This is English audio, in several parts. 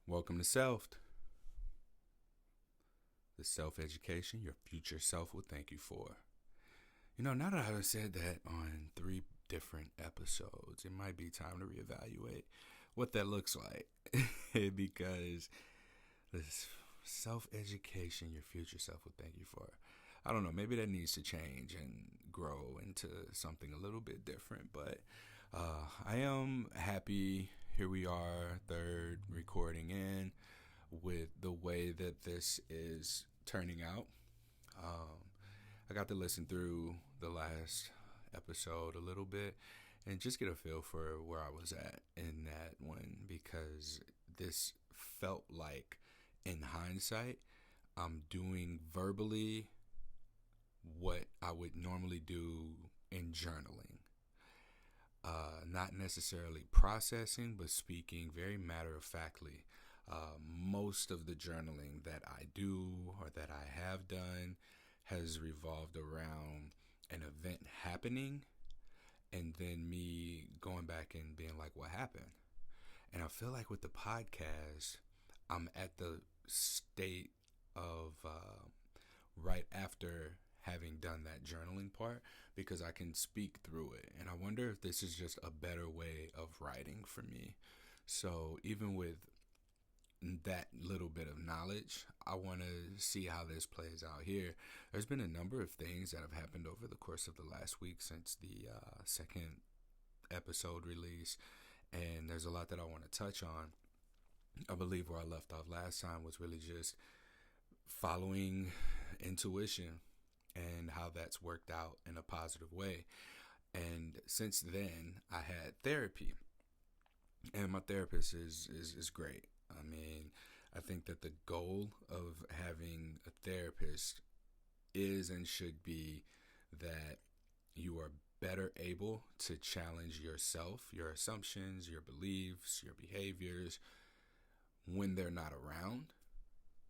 Welcome to Self, the self-education your future self will thank you for. Now that I've said that on 3 different episodes, it might be time to reevaluate what that looks like. Because this self-education your future self will thank you for. I don't know, maybe that needs to change and grow into something a little bit different, but I am happy. Here we are, third recording in, with the way that this is turning out. Um, I got to listen through the last episode a little bit and just get a feel for where I was at in that one, because this felt like, in hindsight, I'm doing verbally what I would normally do in journaling. Not necessarily processing, but speaking very matter of factly. Most of the journaling that I do or that I have done has revolved around an event happening and then me going back and being like, what happened? And I feel like with the podcast, I'm at the state of right after having done that journaling part, because I can speak through it. And I wonder if this is just a better way of writing for me. So even with that little bit of knowledge, I want to see how this plays out here. There's been a number of things that have happened over the course of the last week since the second episode release, and there's a lot that I want to touch on. I believe where I left off last time was really just following intuition and how that's worked out in a positive way. And since then, I had therapy, and my therapist is great. I mean, I think that the goal of having a therapist is and should be that you are better able to challenge yourself, your assumptions, your beliefs, your behaviors when they're not around.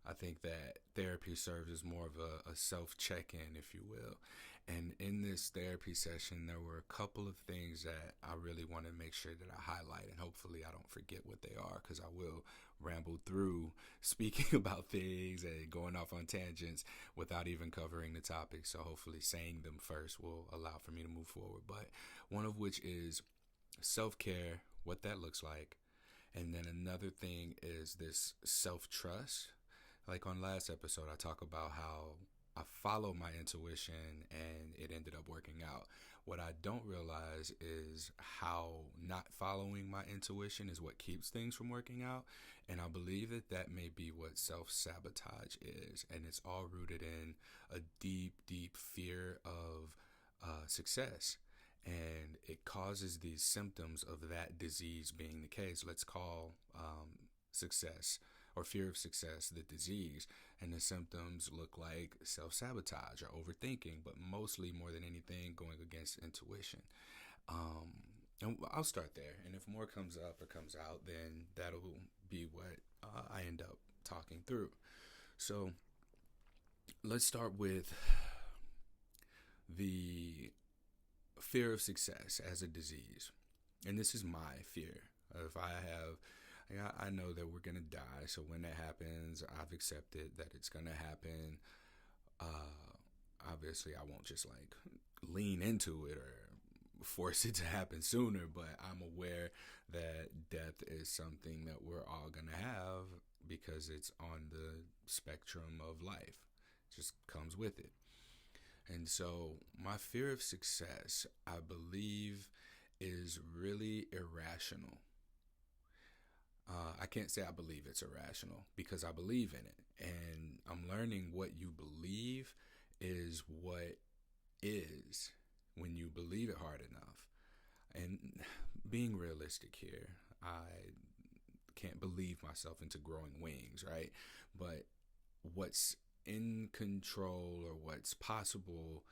I think that therapy serves as more of a self check-in, if you will. And in this therapy session, there were a couple of things that I really want to make sure that I highlight, and hopefully I don't forget what they are, because I will ramble through speaking about things and going off on tangents without even covering the topic. So hopefully saying them first will allow for me to move forward. But one of which is self-care, what that looks like. And then another thing is this self-trust. Like on last episode, I talk about how I follow my intuition and it ended up working out. What I don't realize is how not following my intuition is what keeps things from working out. And I believe that that may be what self-sabotage is. And it's all rooted in a deep, deep fear of success. And it causes these symptoms of that disease being the case. Let's call success or fear of success the disease, and the symptoms look like self-sabotage or overthinking, but mostly, more than anything, going against intuition. And I'll start there, and if more comes up or comes out, then that'll be what I end up talking through. So let's start with the fear of success as a disease. And this is my fear. If I know that we're going to die. So when that happens, I've accepted that it's going to happen. Obviously, I won't just like lean into it or force it to happen sooner, but I'm aware that death is something that we're all going to have because it's on the spectrum of life. It just comes with it. And so my fear of success, I believe, is really irrational. I can't say I believe it's irrational because I believe in it. And I'm learning what you believe is what is when you believe it hard enough. And being realistic here, I can't believe myself into growing wings, right? But what's in control or what's possible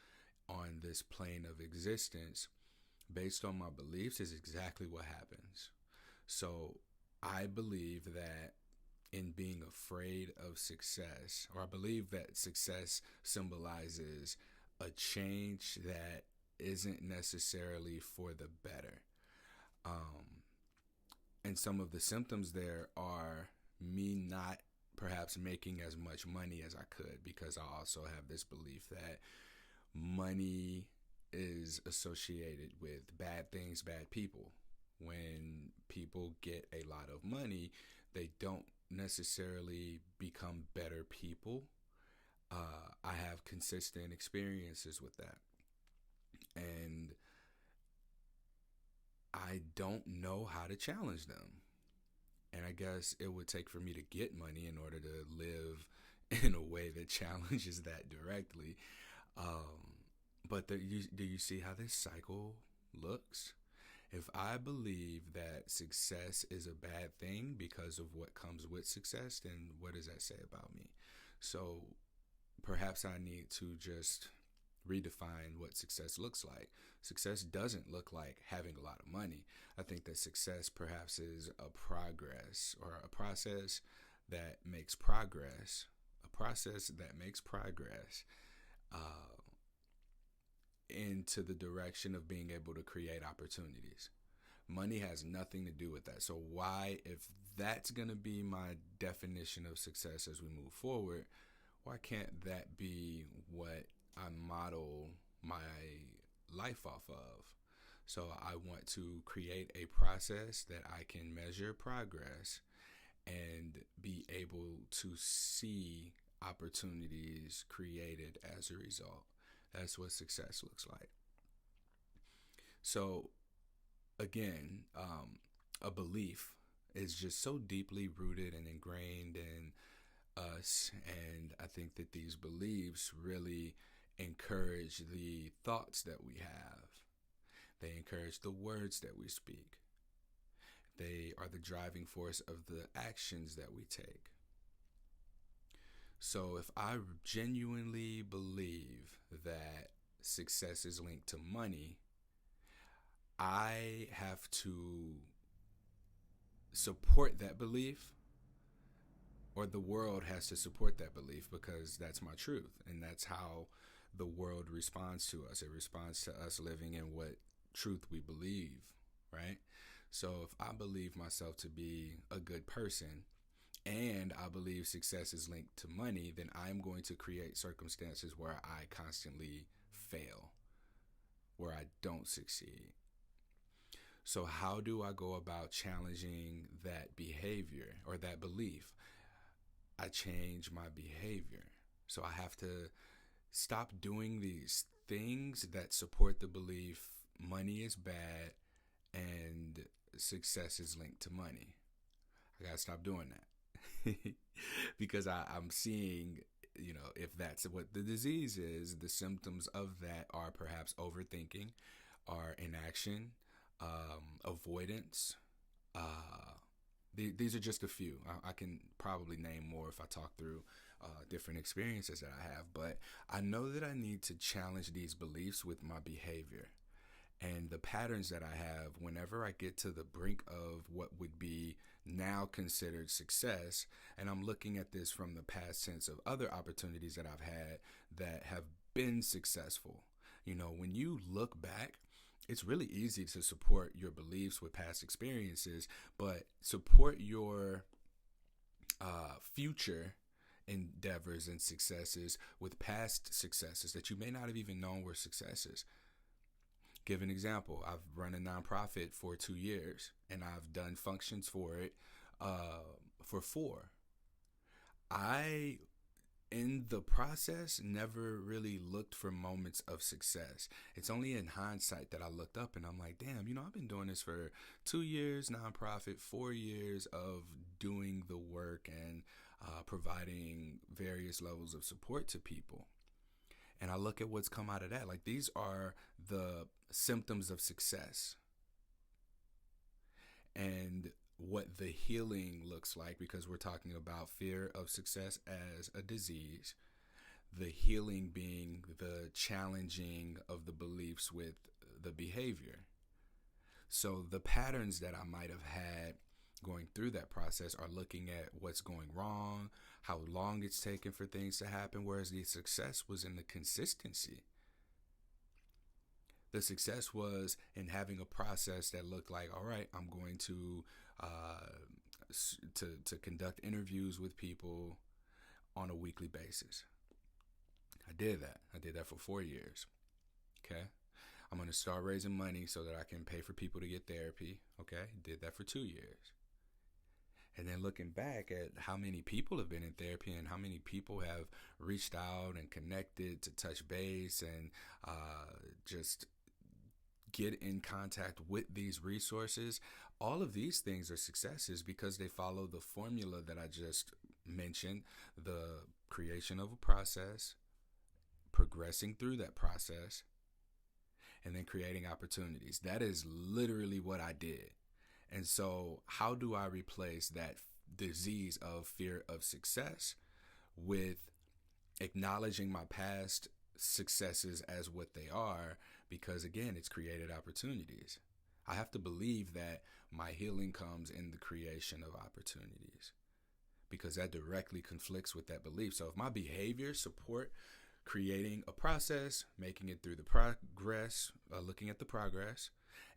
on this plane of existence based on my beliefs is exactly what happens. So I believe that in being afraid of success, or I believe that success symbolizes a change that isn't necessarily for the better. And some of the symptoms there are me not perhaps making as much money as I could, because I also have this belief that money is associated with bad things, bad people. When people get a lot of money, they don't necessarily become better people. I have consistent experiences with that. And I don't know how to challenge them. And I guess it would take for me to get money in order to live in a way that challenges that directly. But do you see how this cycle looks? If I believe that success is a bad thing because of what comes with success, then what does that say about me? So perhaps I need to just redefine what success looks like. Success doesn't look like having a lot of money. I think that success perhaps is a progress, or a process that makes progress, uh, into the direction of being able to create opportunities. Money has nothing to do with that. So why, if that's going to be my definition of success as we move forward, why can't that be what I model my life off of? So I want to create a process that I can measure progress and be able to see opportunities created as a result. That's what success looks like. So again, a belief is just so deeply rooted and ingrained in us, and I think that these beliefs really encourage the thoughts that we have. They encourage the words that we speak. They are the driving force of the actions that we take. So if I genuinely believe that success is linked to money, I have to support that belief, or the world has to support that belief, because that's my truth, and that's how the world responds to us. It responds to us living in what truth we believe, right? So if I believe myself to be a good person, and I believe success is linked to money, then I'm going to create circumstances where I constantly fail, where I don't succeed. So how do I go about challenging that behavior or that belief? I change my behavior. So I have to stop doing these things that support the belief money is bad and success is linked to money. I gotta stop doing that. Because I'm seeing, if that's what the disease is, the symptoms of that are perhaps overthinking, are inaction, avoidance. These are just a few. I can probably name more if I talk through different experiences that I have, but I know that I need to challenge these beliefs with my behavior and the patterns that I have whenever I get to the brink of what would be now considered success. And I'm looking at this from the past tense of other opportunities that I've had that have been successful. When you look back, it's really easy to support your beliefs with past experiences, but support your future endeavors and successes with past successes that you may not have even known were successes. Give an example. I've run a nonprofit for 2 years, and I've done functions for it for 4. I, in the process, never really looked for moments of success. It's only in hindsight that I looked up and I'm like, damn, I've been doing this for 2 years, nonprofit, 4 years of doing the work and providing various levels of support to people. And I look at what's come out of that. Like, these are the symptoms of success. And what the healing looks like, because we're talking about fear of success as a disease, the healing being the challenging of the beliefs with the behavior. So the patterns that I might have had going through that process are looking at what's going wrong, how long it's taken for things to happen, whereas the success was in the consistency. The success was in having a process that looked like, all right, I'm going to to conduct interviews with people on a weekly basis. I did that. I did that for 4 years. Okay. I'm going to start raising money so that I can pay for people to get therapy. Okay. Did that for 2 years. And then looking back at how many people have been in therapy and how many people have reached out and connected to touch base and just get in contact with these resources, all of these things are successes because they follow the formula that I just mentioned: the creation of a process, progressing through that process, and then creating opportunities. That is literally what I did. And so how do I replace that disease of fear of success with acknowledging my past successes as what they are? Because again, it's created opportunities. I have to believe that my healing comes in the creation of opportunities, because that directly conflicts with that belief. So if my behaviors support creating a process, making it through the progress, looking at the progress,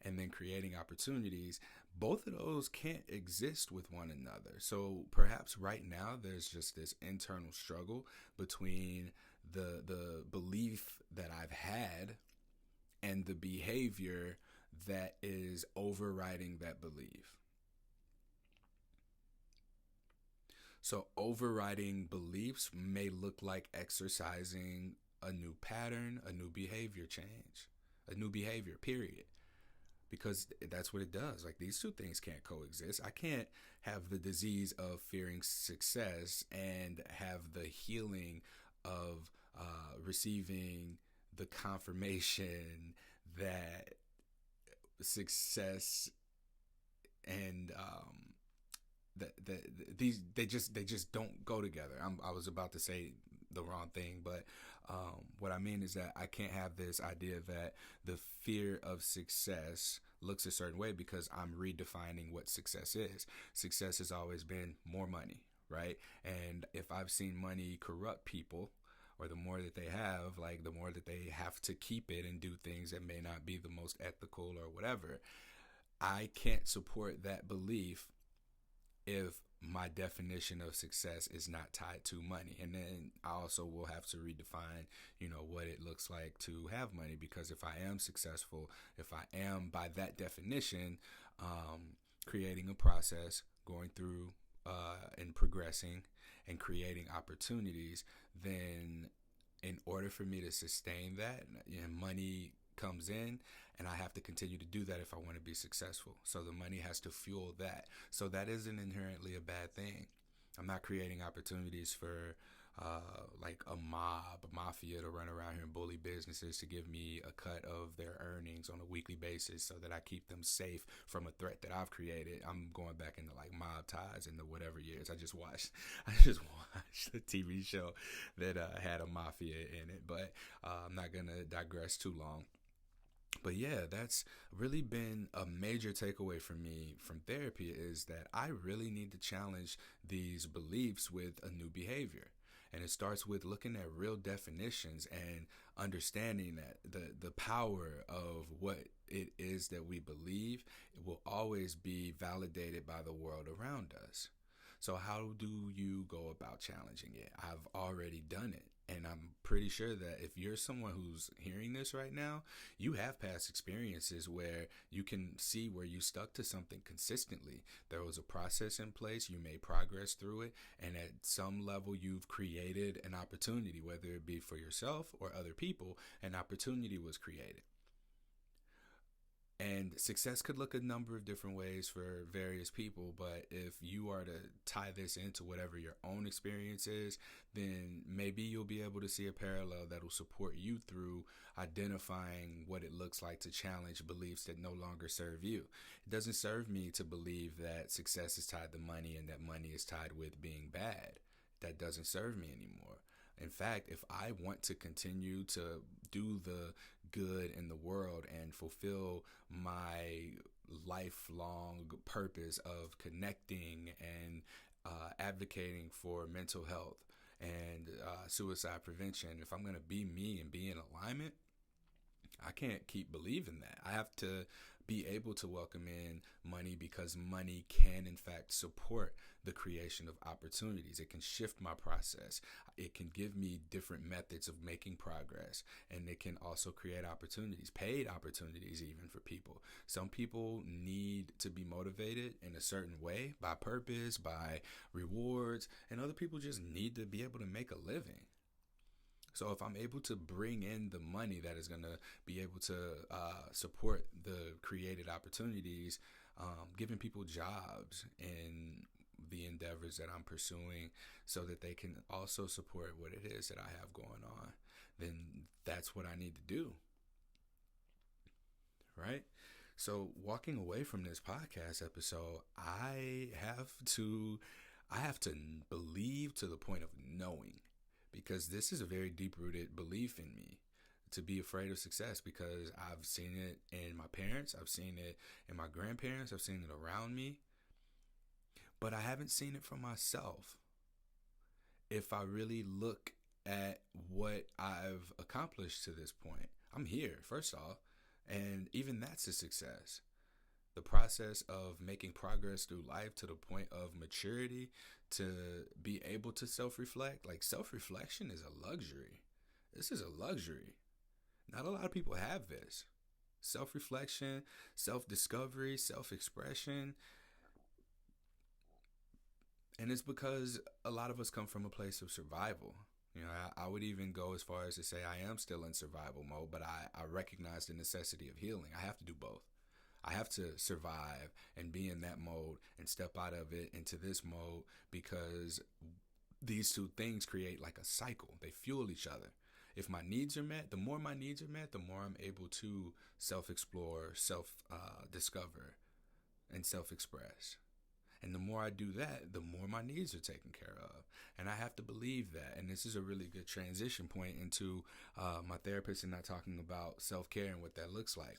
and then creating opportunities, both of those can't exist with one another. So perhaps right now there's just this internal struggle between the belief that I've had and the behavior that is overriding that belief. So overriding beliefs may look like exercising a new pattern, a new behavior change, a new behavior, period. Because that's what it does. Like, these two things can't coexist. I can't have the disease of fearing success and have the healing of receiving the confirmation that success and these they just don't go together. I was about to say the wrong thing, but what I mean is that I can't have this idea that the fear of success looks a certain way because I'm redefining what success is. Success has always been more money, right? And if I've seen money corrupt people, or the more that they have, like the more that they have to keep it and do things that may not be the most ethical or whatever, I can't support that belief if my definition of success is not tied to money. And then I also will have to redefine, what it looks like to have money, because if I am successful, if I am by that definition, creating a process, going through and progressing and creating opportunities, then in order for me to sustain that, money comes in, and I have to continue to do that if I want to be successful. So the money has to fuel that. So that isn't inherently a bad thing. I'm not creating opportunities for like a mafia to run around here and bully businesses to give me a cut of their earnings on a weekly basis so that I keep them safe from a threat that I've created. I'm going back into like mob ties in the whatever years. I just watched a TV show that had a mafia in it, but I'm not going to digress too long. But yeah, that's really been a major takeaway for me from therapy, is that I really need to challenge these beliefs with a new behavior. And it starts with looking at real definitions and understanding that the power of what it is that we believe, it will always be validated by the world around us. So how do you go about challenging it? I've already done it. And I'm pretty sure that if you're someone who's hearing this right now, you have past experiences where you can see where you stuck to something consistently. There was a process in place, you made progress through it, and at some level you've created an opportunity, whether it be for yourself or other people, an opportunity was created. And success could look a number of different ways for various people, but if you are to tie this into whatever your own experience is, then maybe you'll be able to see a parallel that will support you through identifying what it looks like to challenge beliefs that no longer serve you. It doesn't serve me to believe that success is tied to money and that money is tied with being bad. That doesn't serve me anymore. In fact, if I want to continue to do the good in the world and fulfill my lifelong purpose of connecting and advocating for mental health and suicide prevention, if I'm going to be me and be in alignment, I can't keep believing that. I have to be able to welcome in money because money can, in fact, support the creation of opportunities. It can shift my process. It can give me different methods of making progress. And it can also create opportunities, paid opportunities, even for people. Some people need to be motivated in a certain way by purpose, by rewards, and other people just need to be able to make a living. So if I'm able to bring in the money that is going to be able to support the created opportunities, giving people jobs in the endeavors that I'm pursuing so that they can also support what it is that I have going on, then that's what I need to do. Right? So walking away from this podcast episode, I have to believe to the point of knowing, because this is a very deep rooted belief in me, to be afraid of success, because I've seen it in my parents, I've seen it in my grandparents, I've seen it around me, but I haven't seen it for myself. If I really look at what I've accomplished to this point, I'm here, first off, and even that's a success. The process of making progress through life to the point of maturity, to be able to self-reflect. Like, self-reflection is a luxury. This is a luxury. Not a lot of people have this. Self-reflection, self-discovery, self-expression. And it's because a lot of us come from a place of survival. You know, I would even go as far as to say I am still in survival mode, but I recognize the necessity of healing. I have to do both. I have to survive and be in that mode and step out of it into this mode, because these two things create like a cycle. They fuel each other. If my needs are met, the more my needs are met, the more I'm able to self-explore, self-discover, and self-express. And the more I do that, the more my needs are taken care of. And I have to believe that. And this is a really good transition point into my therapist and I talking about self-care and what that looks like.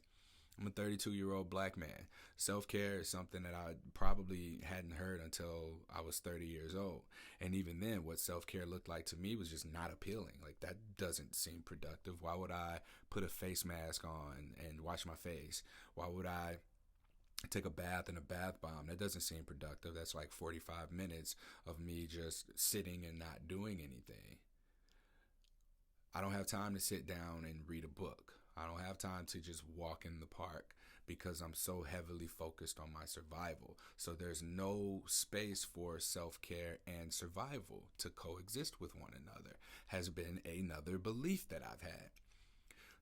I'm a 32-year-old black man. Self-care is something that I probably hadn't heard until I was 30 years old. And even then, what self-care looked like to me was just not appealing. Like, that doesn't seem productive. Why would I put a face mask on and wash my face? Why would I take a bath in a bath bomb? That doesn't seem productive. That's like 45 minutes of me just sitting and not doing anything. I don't have time to sit down and read a book. I don't have time to just walk in the park because I'm so heavily focused on my survival. So there's no space for self-care and survival to coexist with one another, has been another belief that I've had.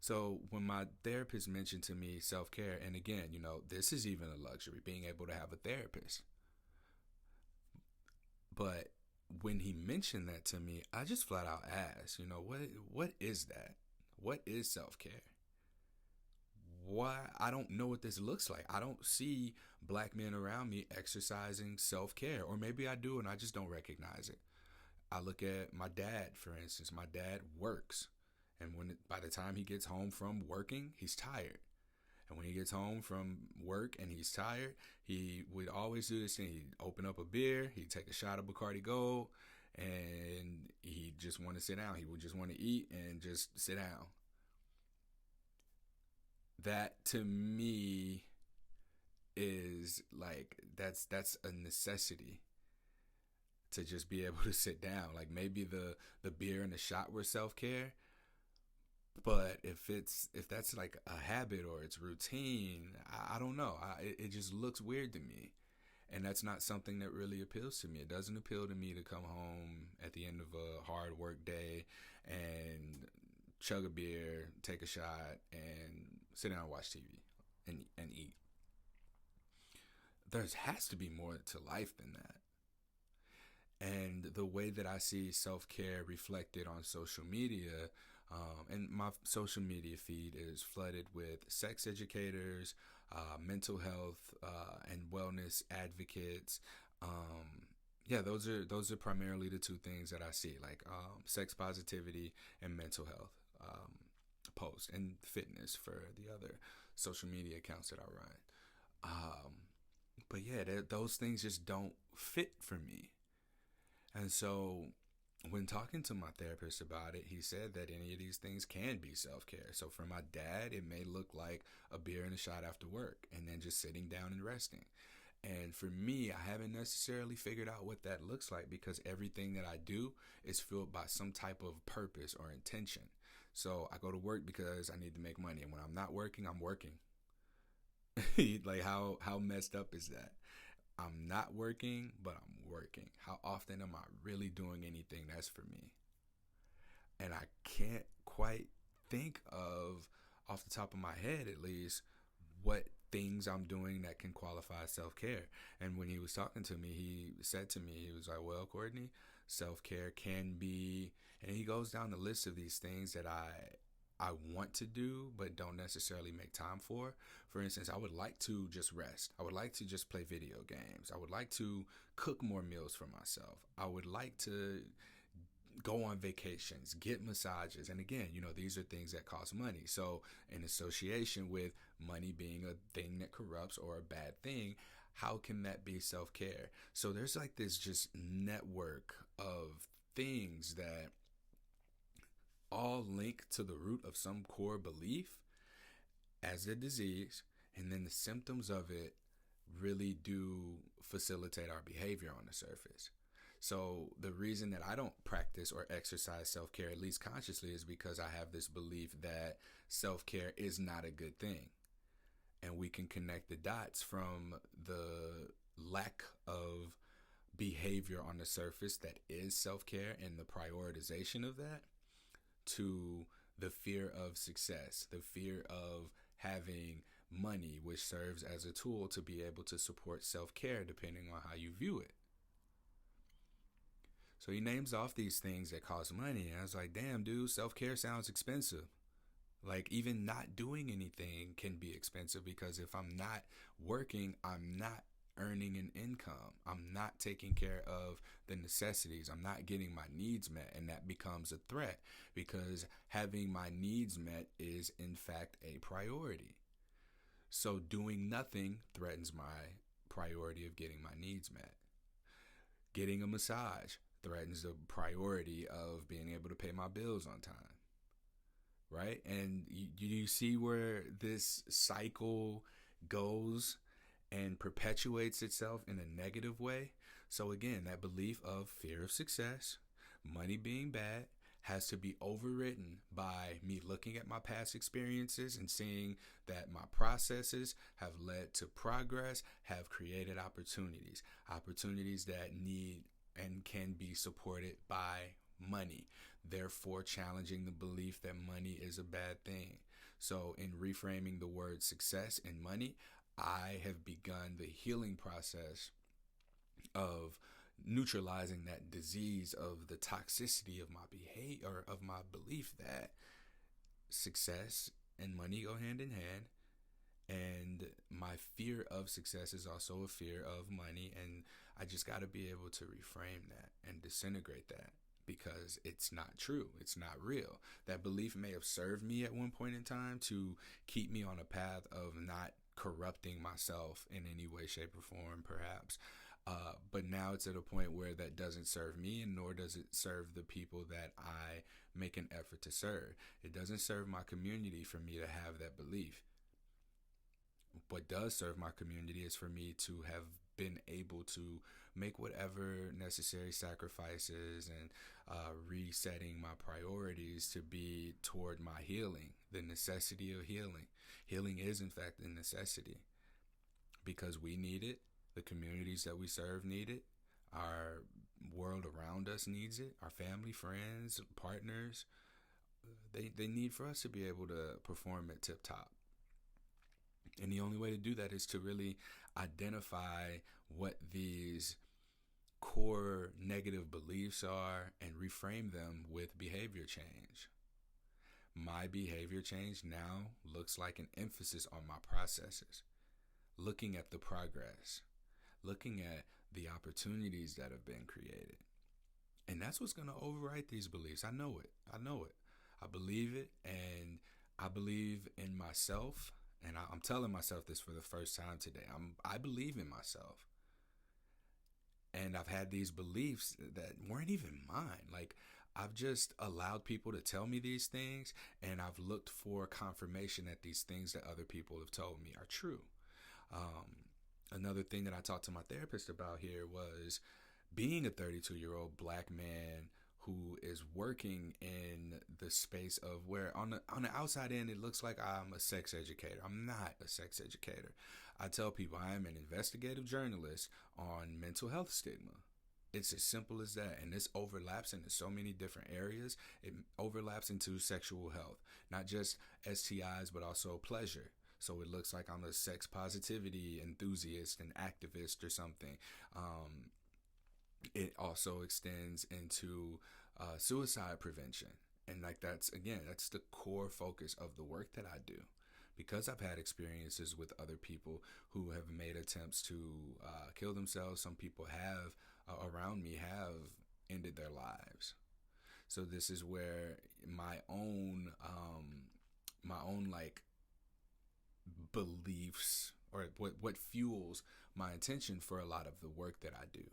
So when my therapist mentioned to me self-care, and again, you know, this is even a luxury, being able to have a therapist. But when he mentioned that to me, I just flat out asked, you know, what is that? What is self-care? Why? I don't know what this looks like. I don't see black men around me exercising self-care, or maybe I do and I just don't recognize it. I look at my dad, for instance. My dad works, and by the time he gets home from working, he's tired. And when he gets home from work and he's tired, he would always do this thing. He'd open up a beer, he'd take a shot of Bacardi Gold, and he'd just want to sit down. He would just want to eat and just sit down. That to me is like, that's a necessity, to just be able to sit down. Like, maybe the beer and the shot were self-care, but if that's like a habit or it's routine, I don't know. It just looks weird to me. And that's not something that really appeals to me. It doesn't appeal to me to come home at the end of a hard work day and chug a beer, take a shot, and sit down and watch TV and eat. There has to be more to life than that. And the way that I see self-care reflected on social media, and my social media feed is flooded with sex educators, mental health and wellness advocates. Yeah, those are primarily the two things that I see, like sex positivity and mental health posts, and fitness for the other social media accounts that I run. But yeah, those things just don't fit for me. And so when talking to my therapist about it, he said that any of these things can be self care. So for my dad, it may look like a beer and a shot after work and then just sitting down and resting. And for me, I haven't necessarily figured out what that looks like because everything that I do is fueled by some type of purpose or intention. So I go to work because I need to make money. And when I'm not working, I'm working. Like how messed up is that? I'm not working, but I'm working. How often am I really doing anything that's for me? And I can't quite think of, off the top of my head at least, what things I'm doing that can qualify as self care. And when he was talking to me, he said to me, he was like, well, Courtney, self care can be, and he goes down the list of these things that I want to do but don't necessarily make time for. For instance, I would like to just rest. I would like to just play video games. I would like to cook more meals for myself. I would like to go on vacations, get massages. And again, these are things that cost money. So, in association with money being a thing that corrupts or a bad thing, how can that be self care? So, there's like this just network of things that all link to the root of some core belief as a disease, and then the symptoms of it really do facilitate our behavior on the surface. So the reason that I don't practice or exercise self-care, at least consciously, is because I have this belief that self-care is not a good thing. And we can connect the dots from the lack of behavior on the surface that is self-care and the prioritization of that to the fear of success, the fear of having money, which serves as a tool to be able to support self-care depending on how you view it. So he names off these things that cost money. And I was like, damn, dude, self-care sounds expensive. Like, even not doing anything can be expensive because if I'm not working, I'm not earning an income. I'm not taking care of the necessities. I'm not getting my needs met. And that becomes a threat because having my needs met is, in fact, a priority. So doing nothing threatens my priority of getting my needs met. Getting a massage threatens the priority of being able to pay my bills on time. Right? And you see where this cycle goes and perpetuates itself in a negative way. So again, that belief of fear of success, money being bad, has to be overridden by me looking at my past experiences and seeing that my processes have led to progress, have created opportunities that need and can be supported by money, therefore challenging the belief that money is a bad thing. So in reframing the word success and money, I have begun the healing process of neutralizing that disease of the toxicity of my behavior, or of my belief that success and money go hand in hand. And my fear of success is also a fear of money. And I just got to be able to reframe that and disintegrate that because it's not true. It's not real. That belief may have served me at one point in time to keep me on a path of not corrupting myself in any way, shape, or form, perhaps. But now it's at a point where that doesn't serve me, and nor does it serve the people that I make an effort to serve. It doesn't serve my community for me to have that belief. What does serve my community is for me to have been able to make whatever necessary sacrifices and resetting my priorities to be toward my healing, the necessity of healing. Healing is, in fact, a necessity because we need it. The communities that we serve need it. Our world around us needs it. Our family, friends, partners, they need for us to be able to perform at tip top. And the only way to do that is to really identify what these core negative beliefs are and reframe them with behavior change. My behavior change now looks like an emphasis on my processes, looking at the progress, looking at the opportunities that have been created. And that's what's going to overwrite these beliefs. I know it. I believe it, and I believe in myself. And I'm telling myself this for the first time today. I believe in myself. And I've had these beliefs that weren't even mine. Like, I've just allowed people to tell me these things, and I've looked for confirmation that these things that other people have told me are true. Another thing that I talked to my therapist about here was being a 32-year-old black man who is working in the space of where on the outside end it looks like I'm a sex educator. I'm not a sex educator. I tell people I am an investigative journalist on mental health stigma. It's as simple as that. And this overlaps into so many different areas. It overlaps into sexual health, not just STIs, but also pleasure. So it looks like I'm a sex positivity enthusiast and activist or something. It also extends into suicide prevention. And like that's the core focus of the work that I do. Because I've had experiences with other people who have made attempts to kill themselves. Some people have around me have ended their lives. So this is where my own like beliefs, or what fuels my intention for a lot of the work that I do.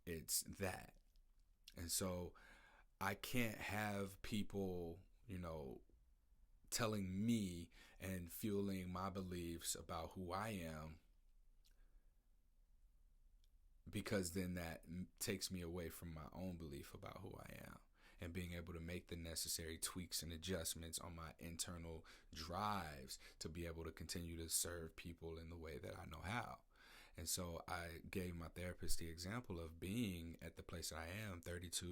It's that. And so I can't have people, telling me and fueling my beliefs about who I am, because then that takes me away from my own belief about who I am and being able to make the necessary tweaks and adjustments on my internal drives to be able to continue to serve people in the way that I know how. And so I gave my therapist the example of being at the place that I am, 32,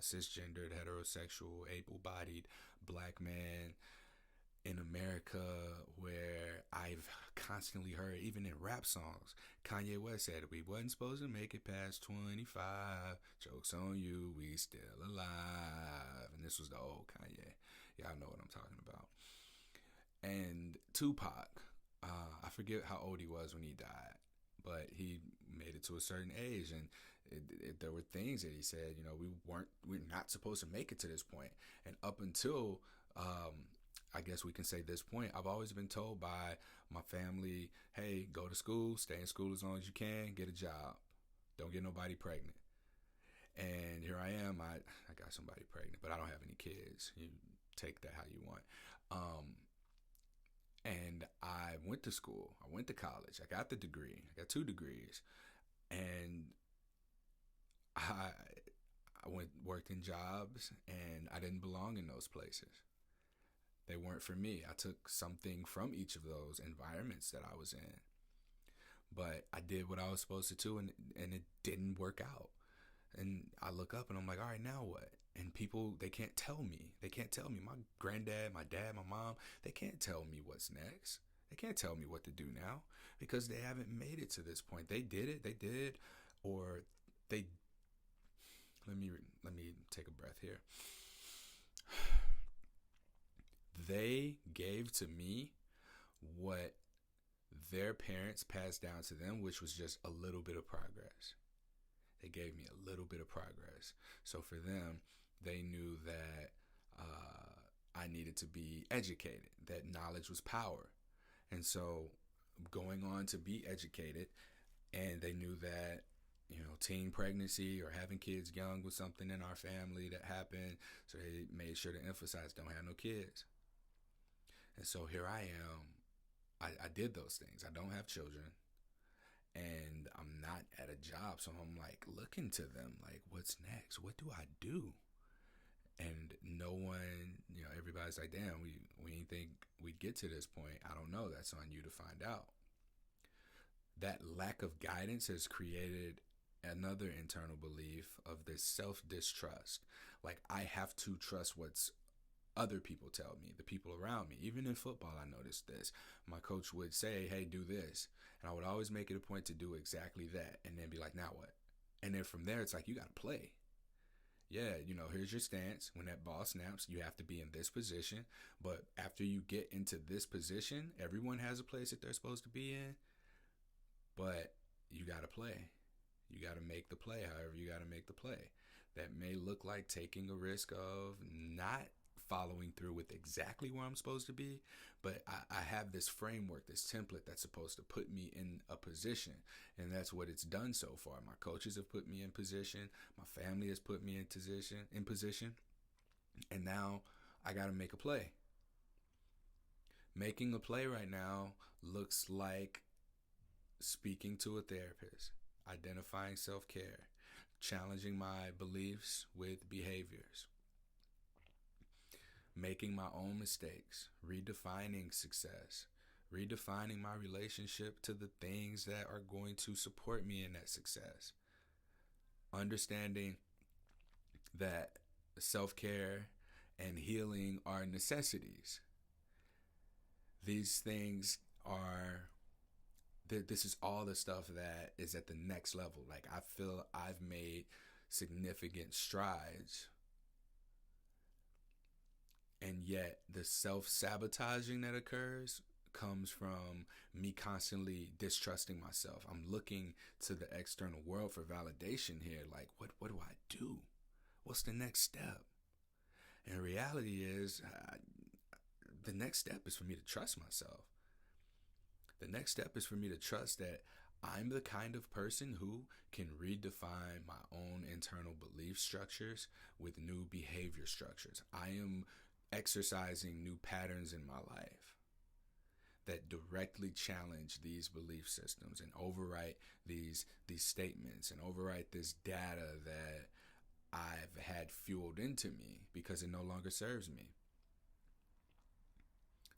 cisgendered, heterosexual, able-bodied black man in America, where I've constantly heard, even in rap songs, Kanye West said we wasn't supposed to make it past 25. Joke's on you, we still alive. And this was the old Kanye. Y'all know what I'm talking about. And Tupac, I forget how old he was when he died, but he made it to a certain age, and there were things that he said, we're not supposed to make it to this point. And up until I guess we can say this point, I've always been told by my family, hey, go to school, stay in school as long as you can, get a job, don't get nobody pregnant. And here I am, I got somebody pregnant, but I don't have any kids. You take that how you want. And I went to school, I went to college, I got the degree, I got 2 degrees, and I worked in jobs, and I didn't belong in those places. They weren't for me. I took something from each of those environments that I was in, but I did what I was supposed to do, and it didn't work out. And I look up and I'm like, all right, now what? And people, they can't tell me. They can't tell me. My granddad, my dad, my mom, they can't tell me what's next. They can't tell me what to do now because they haven't made it to this point. They did, or they. Let me take a breath here. They gave to me what their parents passed down to them, which was just a little bit of progress. They gave me a little bit of progress. So for them, they knew that I needed to be educated, that knowledge was power. And so going on to be educated, and they knew that, teen pregnancy or having kids young was something in our family that happened. So they made sure to emphasize don't have no kids. And so here I am. I did those things. I don't have children. And I'm not at a job. So I'm like looking to them like, what's next? What do I do? And no one, everybody's like, damn, we didn't think we'd get to this point. I don't know. That's on you to find out. That lack of guidance has created another internal belief of this self-distrust. Like, I have to trust what's other people tell me, the people around me. Even in football, I noticed this. My coach would say, hey, do this. And I would always make it a point to do exactly that and then be like, now what? And then from there, it's like, you got to play. Yeah, here's your stance. When that ball snaps, you have to be in this position. But after you get into this position, everyone has a place that they're supposed to be in. But you got to play. You got to make the play however you got to make the play. That may look like taking a risk of not following through with exactly where I'm supposed to be, but I have this framework, this template that's supposed to put me in a position, and that's what it's done so far. My coaches have put me in position, my family has put me in position, and now I got to make a play. Making a play right now looks like speaking to a therapist, identifying self-care, challenging my beliefs with behaviors, making my own mistakes, redefining success, redefining my relationship to the things that are going to support me in that success, understanding that self-care and healing are necessities. These things are, this is all the stuff that is at the next level. Like, I feel I've made significant strides, and yet the self-sabotaging that occurs comes from me constantly distrusting myself. I'm looking to the external world for validation here. Like, what do I do? What's the next step? And the reality is, the next step is for me to trust myself. The next step is for me to trust that I'm the kind of person who can redefine my own internal belief structures with new behavior structures. I am exercising new patterns in my life that directly challenge these belief systems and overwrite these statements and overwrite this data that I've had fueled into me because it no longer serves me.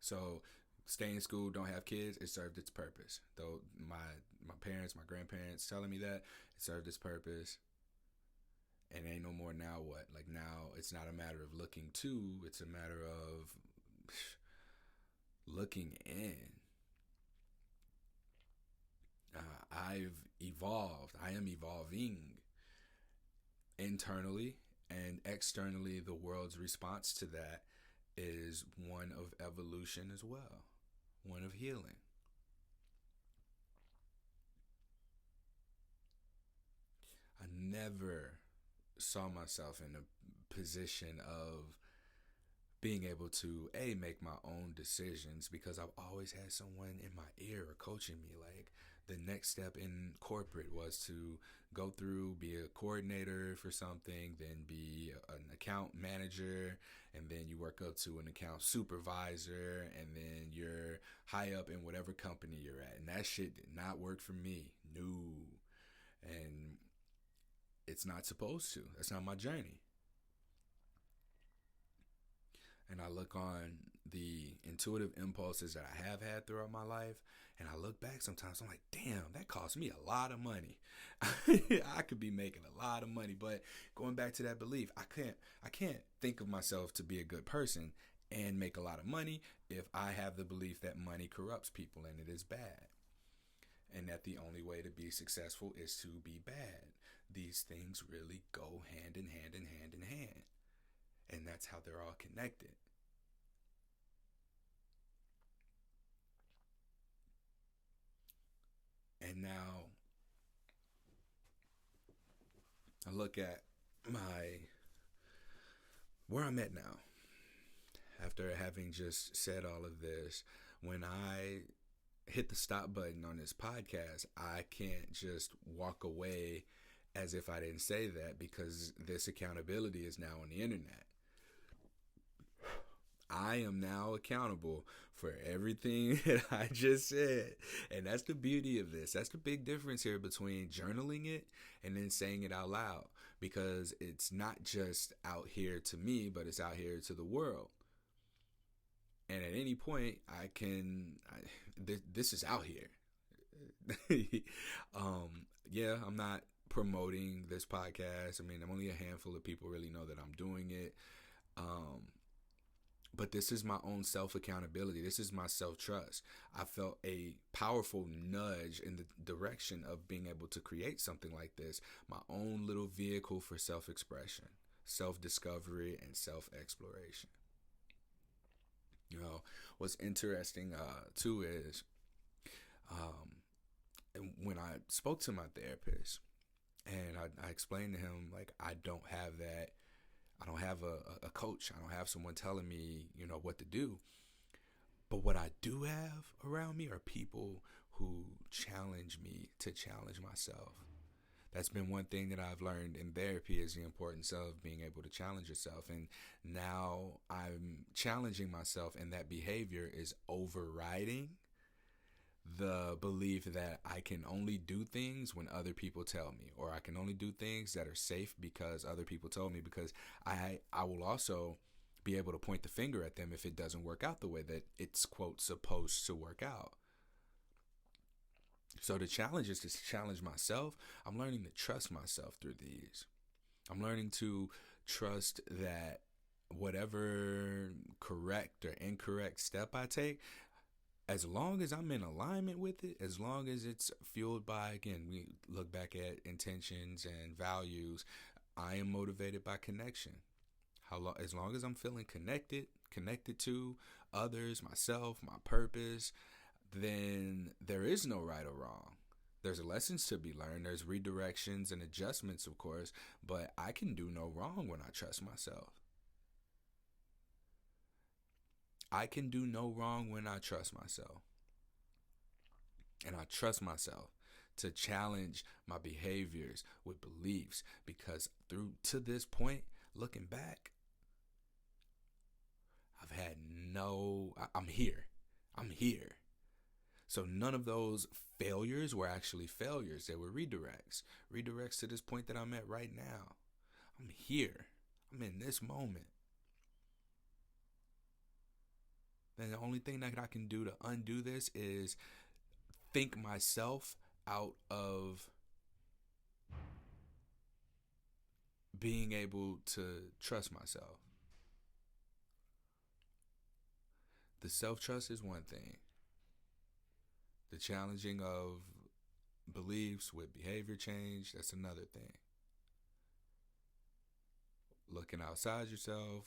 So stay in school, don't have kids, it served its purpose. Though my parents, my grandparents telling me that, it served its purpose. And ain't no more now what? Like, now it's not a matter of looking to, it's a matter of looking in. I've evolved. I am evolving internally, and externally the world's response to that is one of evolution as well, one of healing. I never saw myself in a position of being able to make my own decisions, because I've always had someone in my ear or coaching me. Like, the next step in corporate was to go through, be a coordinator for something, then be an account manager, and then you work up to an account supervisor, and then you're high up in whatever company you're at. And that shit did not work for me. No. And it's not supposed to. That's not my journey. And I look on the intuitive impulses that I have had throughout my life, and I look back sometimes, I'm like, damn, that cost me a lot of money. I could be making a lot of money, but going back to that belief, I can't think of myself to be a good person and make a lot of money if I have the belief that money corrupts people and it is bad, and that the only way to be successful is to be bad. These things really go hand in hand and hand in hand, and that's how they're all connected. And now I look at where I'm at now, after having just said all of this. When I hit the stop button on this podcast, I can't just walk away as if I didn't say that, because this accountability is now on the internet. I am now accountable for everything that I just said. And that's the beauty of this. That's the big difference here between journaling it and then saying it out loud. Because it's not just out here to me, but it's out here to the world. And at any point, this is out here. Yeah, I'm not promoting this podcast. I mean, only a handful of people really know that I'm doing it. But this is my own self-accountability. This is my self-trust. I felt a powerful nudge in the direction of being able to create something like this, my own little vehicle for self-expression, self-discovery, and self-exploration. You know, what's interesting too is when I spoke to my therapist, and I explained to him, like, I don't have that I don't have a coach. I don't have someone telling me, what to do. But what I do have around me are people who challenge me to challenge myself. That's been one thing that I've learned in therapy, is the importance of being able to challenge yourself. And now I'm challenging myself, and that behavior is overriding the belief that I can only do things when other people tell me, or I can only do things that are safe because other people told me, because I will also be able to point the finger at them if it doesn't work out the way that it's, quote, supposed to work out. So the challenge is to challenge myself. I'm learning to trust myself through these. I'm learning to trust that whatever correct or incorrect step I take, as long as I'm in alignment with it, as long as it's fueled by, again, we look back at intentions and values, I am motivated by connection. As long as I'm feeling connected to others, myself, my purpose, then there is no right or wrong. There's lessons to be learned. There's redirections and adjustments, of course, but I can do no wrong when I trust myself. I can do no wrong when I trust myself. And I trust myself to challenge my behaviors with beliefs, because through to this point, looking back, I'm here. I'm here. So none of those failures were actually failures. They were redirects. Redirects to this point that I'm at right now. I'm here. I'm in this moment. And the only thing that I can do to undo this is think myself out of being able to trust myself. The self-trust is one thing. The challenging of beliefs with behavior change, that's another thing. Looking outside yourself,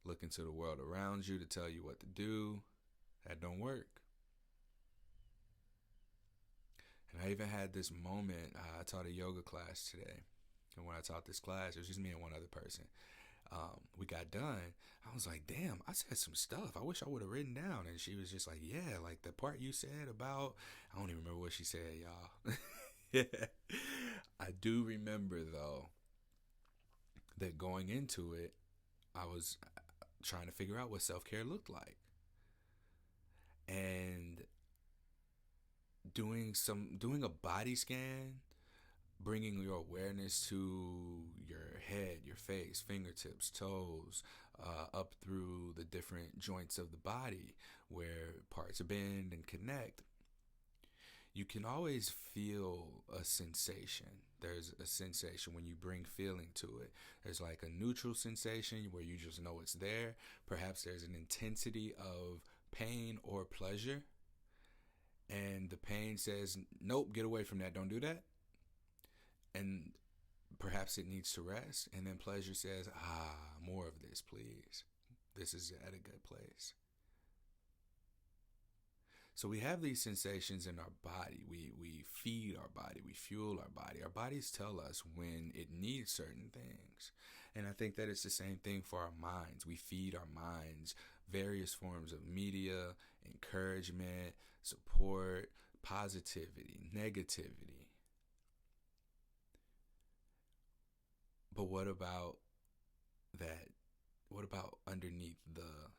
looking to the world around you to tell you what to do, that don't work. And I even had this moment, I taught a yoga class today. And when I taught this class, it was just me and one other person. We got done. I was like, damn, I said some stuff I wish I would have written down. And she was just like, yeah, like the part you said about, I don't even remember what she said, y'all. Yeah. I do remember, though, that going into it, I was trying to figure out what self-care looked like. And doing a body scan, bringing your awareness to your head, your face, fingertips, toes, up through the different joints of the body where parts bend and connect. You can always feel a sensation. There's a sensation when you bring feeling to it. There's like a neutral sensation where you just know it's there. Perhaps there's an intensity of pain or pleasure. And the pain says, nope, get away from that. Don't do that. And perhaps it needs to rest. And then pleasure says, more of this, please. This is at a good place. So we have these sensations in our body. We feed our body. We fuel our body. Our bodies tell us when it needs certain things. And I think that it's the same thing for our minds. We feed our minds various forms of media, encouragement, support, positivity, negativity. But what about that? What about underneath the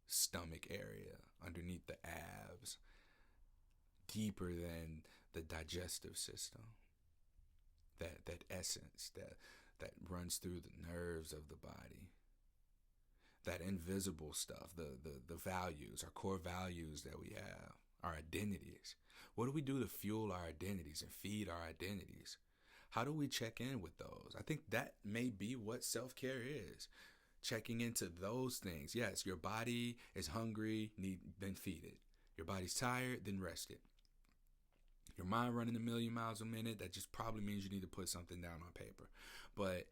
stomach area, underneath the abs, deeper than the digestive system? That essence that runs through the nerves of the body. That invisible stuff, the values, our core values that we have, our identities. What do we do to fuel our identities and feed our identities? How do we check in with those? I think that may be what self-care is. Checking into those things. Yes, your body is hungry, then feed it. Your body's tired, then rest it. Your mind running a million miles a minute, that just probably means you need to put something down on paper. But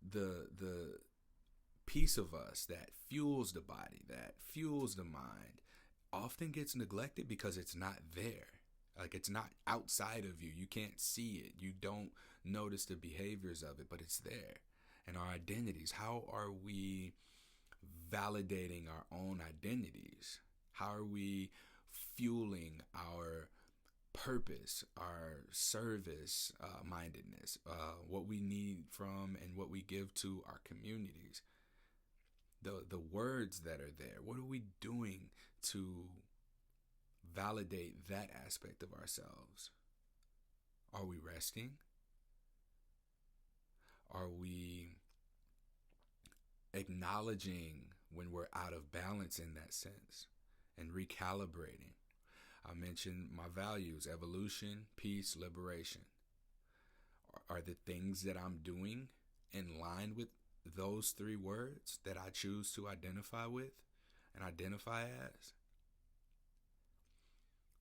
the piece of us that fuels the body, that fuels the mind, often gets neglected because it's not there. Like, it's not outside of you. You can't see it. You don't notice the behaviors of it, but it's there. and our identities. How are we validating our own identities? How are we fueling our purpose, our service mindedness, what we need from and what we give to our communities? The words that are there. What are we doing to validate that aspect of ourselves? Are we resting? Are we acknowledging when we're out of balance in that sense and recalibrating? I mentioned my values: evolution, peace, liberation. Are the things that I'm doing in line with those three words that I choose to identify with and identify as?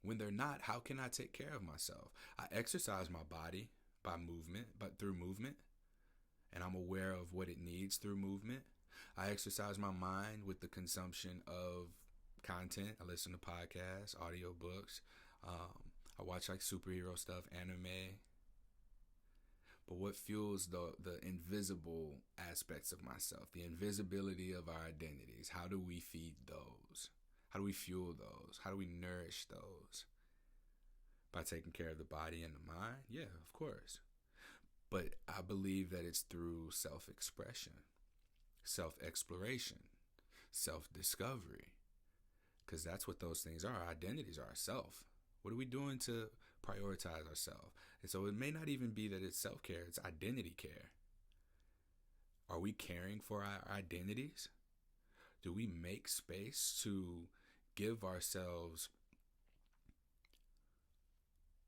When they're not, how can I take care of myself? I exercise my body by movement, but through movement, and I'm aware of what it needs through movement. I exercise my mind with the consumption of content. I listen to podcasts, audiobooks. I watch like superhero stuff, anime. But what fuels the invisible aspects of myself, the invisibility of our identities? How do we feed those? How do we fuel those? How do we nourish those? By taking care of the body and the mind? Yeah, of course. But I believe that it's through self-expression, self-exploration, self-discovery. Because that's what those things are. Our identities are ourself. What are we doing to prioritize ourselves? And so it may not even be that it's self-care, it's identity care. Are we caring for our identities? Do we make space to give ourselves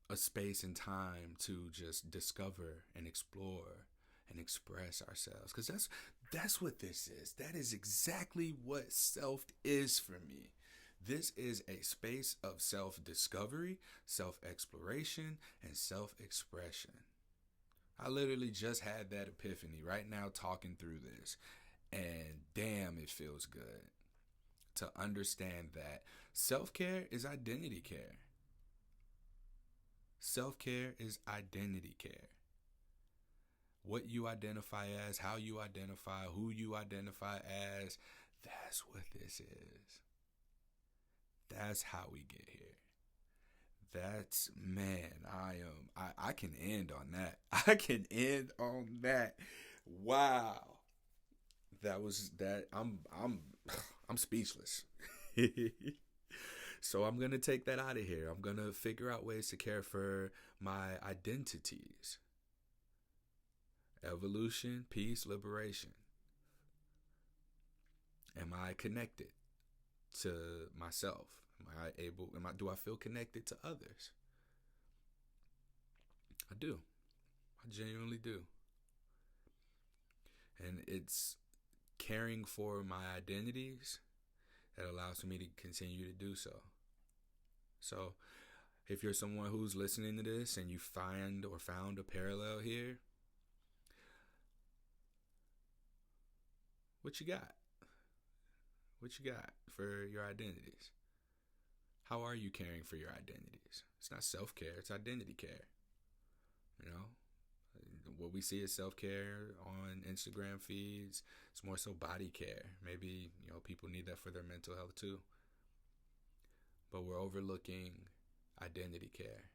a space and time to just discover and explore and express ourselves? Because that's what this is. That is exactly what self is for me. This is a space of self-discovery, self-exploration, and self-expression. I literally just had that epiphany right now talking through this. And damn, it feels good to understand that self-care is identity care. Self-care is identity care. What you identify as, how you identify, who you identify as, that's what this is. That's how we get here. That's, man, I can end on that. I can end on that. Wow. That was that. I'm speechless. So I'm going to take that out of here. I'm going to figure out ways to care for my identities. Evolution, peace, liberation. Am I connected to myself? Do I feel connected to others? I do. I genuinely do. And it's caring for my identities that allows me to continue to do so. So if you're someone who's listening to this and you find or found a parallel here, what you got? What you got for your identities? How are you caring for your identities? It's not self-care, it's identity care. You know, what we see as self-care on Instagram feeds, it's more so body care. Maybe, people need that for their mental health too. But we're overlooking identity care.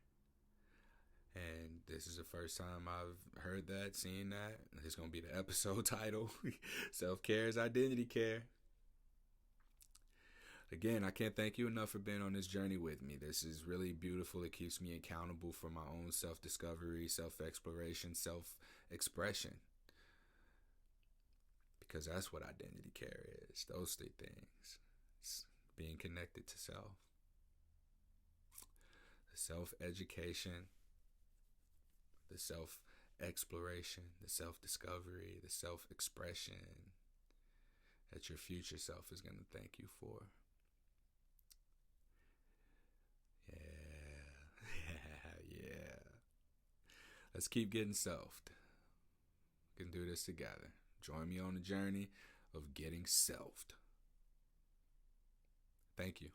And this is the first time I've heard that, seen that. It's going to be the episode title. Self-care is identity care. Again, I can't thank you enough for being on this journey with me. This is really beautiful. It keeps me accountable for my own self-discovery, self-exploration, self-expression. Because that's what identity care is. Those three things. It's being connected to self. The self-education, the self-exploration, the self-discovery, the self-expression that your future self is going to thank you for. Yeah. Let's keep getting selfed. We can do this together. Join me on the journey of getting selfed. Thank you.